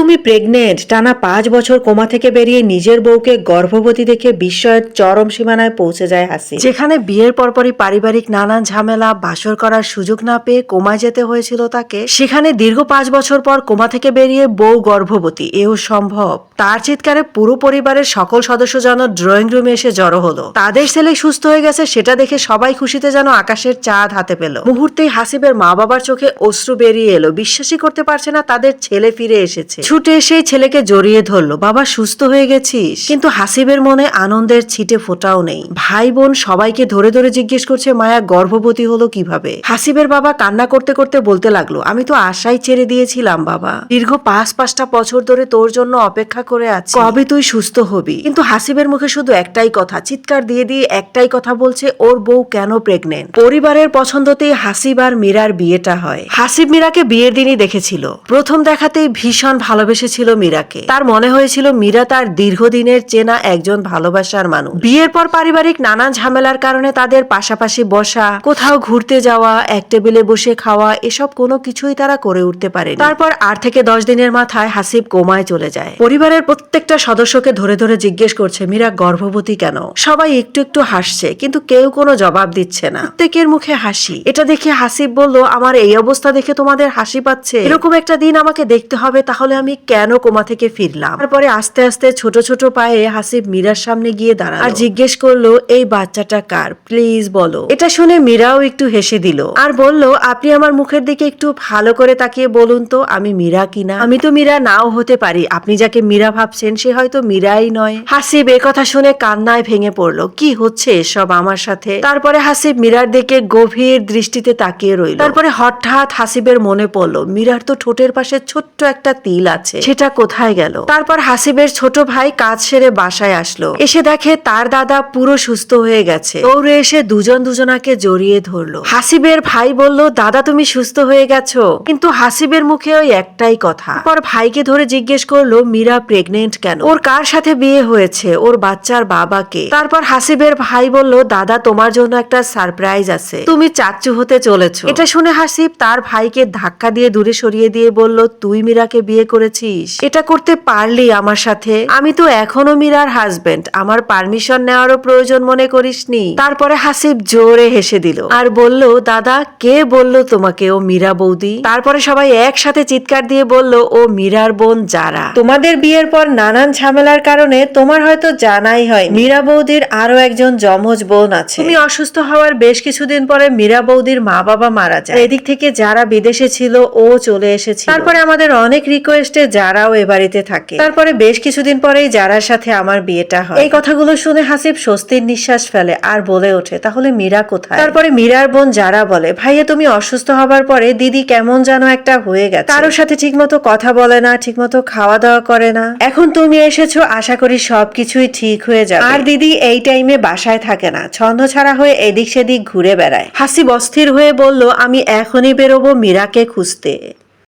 তুমি প্রেগনেন্ট। টানা 5 বছর কোমা থেকে বেরিয়ে নিজের বউকে গর্ভবতী দেখে বিস্ময়ের চরম সীমানায় পৌঁছে যায় হাসি। যেখানে বিয়ের পরপরই পারিবারিক নানান ঝামেলা, বাসর করার সুযোগ না পেয়ে কোমায় যেতে হয়েছিল তাকে, সেখানে দীর্ঘ 5 বছর পর কোমা থেকে বেরিয়ে বউ গর্ভবতী, এও সম্ভব। তার চিৎকারে পুরো পরিবারের সকল সদস্য যেন ড্রয়িং রুমে এসে জড়ো হলো। তাদের ছেলে সুস্থ হয়ে গেছে সেটা দেখে সবাই খুশিতে যেন আকাশের চাঁদ হাতে পেল। মুহূর্তেই হাসিবের মা বাবার চোখে অশ্রু বেরিয়ে এলো। বিশ্বাসই করতে পারছে না তাদের ছেলে ফিরে এসেছে। ছুটে সেই ছেলেকে জড়িয়ে ধরলো। বাবা, সুস্থ হয়ে গেছিস? কিন্তু হাসিবের মনে আনন্দের ছিটে ফোঁটাও নেই। ভাই বোন সবাইকে ধরে ধরে জিজ্ঞেস করছে মায়া গর্ভবতী হলো কিভাবে। হাসিবের বাবা কান্না করতে করতে বলতে লাগলো, আমি তো আশাই ছেড়ে দিয়েছিলাম বাবা। দীর্ঘ 5-5টা বছর ধরে তোর জন্য অপেক্ষা করে আছি, কবে তুই সুস্থ হবি। কিন্তু হাসিবের মুখে শুধু একটাই কথা, চিৎকার দিয়ে দিয়ে একটাই কথা বলছে, ওর বউ কেন প্রেগনেন্ট। পরিবারের পছন্দতেই হাসিব আর মীরার বিয়েটা হয়। হাসিব মীরাকে বিয়ের দিনই দেখেছিল। প্রথম দেখাতেই ভীষণ ভালোবেসেছিল মীরাকে। তার মনে হয়েছিল মীরা তার দীর্ঘদিনের চেনা একজন ভালোবাসার মানুষ। বিয়ের পর পারিবারিক নানান ঝামেলার কারণে তাদের পাশাপাশি বসা, কোথাও ঘুরতে যাওয়া, এক টেবিলে বসে খাওয়া, এসব কোনো কিছুই তারা করে উঠতে পারেনি। তারপর 8 থেকে 10 দিনের মাথায় হাসিব কোমায় চলে যায়। পরিবারের প্রত্যেকটা সদস্যকে ধরে ধরে জিজ্ঞেস করছে মীরা গর্ভবতী কেন। সবাই একটু একটু হাসছে, কিন্তু কেউ কোনো জবাব দিচ্ছে না। প্রত্যেকের মুখে হাসি। এটা দেখে হাসিব বলল, আমার এই অবস্থা দেখে তোমাদের হাসি পাচ্ছে? এরকম একটা দিন আমাকে দেখতে হবে, তাহলে আমি কেন কোমা থেকে ফিরলাম। তারপরে আস্তে আস্তে ছোট ছোট পায়ে হাসিব মীরার সামনে গিয়ে দাঁড়ালো আর জিজ্ঞেস করলো, এই বাচ্চাটা কার, প্লিজ বলো। এটা শুনে মীরাও একটু হেসে দিল আর বলল, আপনি আমার মুখের দিকে একটু ভালো করে তাকিয়ে বলুন তো আমি মীরা কিনা। আমি তো মীরা নাও হতে পারি, আপনি যাকে মীরা ভাবছেন সে হয়তো মীরাই নয়। হাসিব এ কথা শুনে কান্নায় ভেঙে পড়লো। কি হচ্ছে এসব আমার সাথে। তারপরে হাসিব মীরার দিকে গভীর দৃষ্টিতে তাকিয়ে রইল। তারপরে হঠাৎ হাসিবের মনে পড়লো, মীরার তো ঠোঁটের পাশে ছোট্ট একটা তিল আছে, সেটা কোথায় গেল। তারপর হাসিবের ছোট ভাই কাজ সেরে বাসায় আসলো। এসে দেখে তার দাদা পুরো সুস্থ হয়ে গেছে। দৌড়ে এসে দুজন দুজনাকে জড়িয়ে ধরলো। হাসিবের ভাই বলল, দাদা তুমি সুস্থ হয়ে গেছো। কিন্তু হাসিবের মুখে ওই একটাই কথা। তারপর ভাইকে ধরে জিজ্ঞেস করলো, মীরা প্রেগনেন্ট কেন, ওর কার সাথে বিয়ে হয়েছে, ওর বাচ্চার বাবাকে। তারপর হাসিবের ভাই বলল, দাদা তোমার জন্য একটা সারপ্রাইজ আছে, তুমি চাচ্চু হতে চলেছো। এটা শুনে হাসিব তার ভাইকে ধাক্কা দিয়ে দূরে সরিয়ে দিয়ে বলল, তুই মীরাকে বিয়ে করেছিস, এটা করতে পারলি আমার সাথে? আমি তো এখনো মীরার হাজবেন্ড, আমার পারমিশন নেওয়ারও প্রয়োজন মনে করিসনি। তারপরে হাসিব জোরে হেসে দিল আর বলল, দাদা কে বলল তোমাকে ও মীরা বৌদি? তারপরে সবাই একসাথে চিৎকার দিয়ে বলল, ও মীরার বোন যারা। তোমাদের বিয়ের পর নানান ঝামেলার কারণে তোমার হয়তো জানাই হয় মীরা বৌদির আরো একজন যমজ বোন আছে। তুমি অসুস্থ হওয়ার বেশ কিছুদিন পরে মীরা বৌদির মা বাবা মারা যায়। এদিক থেকে যারা বিদেশে ছিল ও চলে এসেছিল। তারপরে আমাদের অনেক রিকোয়েস্টে যারাও এ বাড়িতে থাকে। তারপরে বেশ কিছুদিন পরেই যারার সাথে আমার বিয়েটা হয়। এই কথাগুলো শুনে হাসিব স্বস্তির নিঃশ্বাস ফেলে আর বলে ওঠে, তাহলে মীরা কোথায়? তারপরে মীরার বোন যারা বলে, ভাইয়া তুমি অসুস্থ হবার পরে দিদি কেমন যেন একটা হয়ে গেছে, কারোর সাথে ঠিকমতো কথা বলে না, ঠিকমতো খাওয়া দাওয়া করে না। এখন তুমি এসেছো, আশা করি সবকিছুই ঠিক হয়ে যাবে। আর দিদি এই টাইমে বাসায় থাকে না, ছন্দ ছাড়া হয়ে এদিক সেদিক ঘুরে বেড়ায়। হাসিব অস্থির হয়ে বলল, আমি এখনই বেরোবো মীরাকে খুঁজতে।